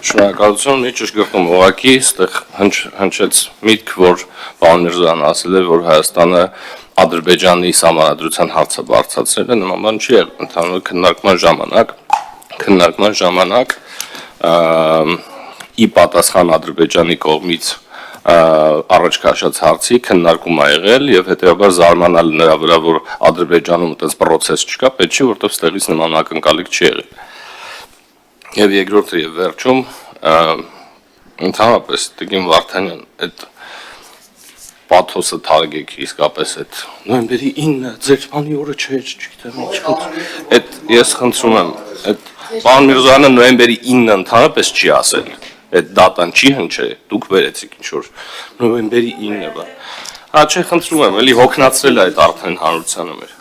Շնորհակալություն, մի ճշգրտում ուղղակի, այստեղ հնչեց միտք, որ պարոն Միրզոյանը ասել է, որ Հայաստանը Ադրբեջանի սահմանադրության հարցը բարձրացրել է, նման բան չի եղել, ընդհանուր քննարկման ժամանակ ի պատասխան Ադրբեջանի կողմից առաջ քաշած հարցի քննարկում ա եղել եւ հետեւաբար զարմանալ նրա վրա, որ Ադրբեջանում այդպես process չկա, պետք չի, որտեղ ստեղից նման ակնկալիք չի եղել։ Եվ երկրորդը եւ վերջում ընդհանրապես Տիկին Վարդանյան այդ պաթոսը թարգեք իսկապես այդ նոյեմբերի 9-ը ձեր բանի օրը չէ, չգիտեմ ինչ։ Այդ ես խնդրում եմ, այդ պարոն Միրզոյանը նոյեմբերի 9-ը ընդհանրապես չի ասել։ Այդ դատան չի հնչել, դուք վերեցիք ինչ որ նոյեմբերի 9-ը։ Հա չէ, խնդրում եմ, էլի հոգնածրել է այդ արդեն հանրությանը մեր։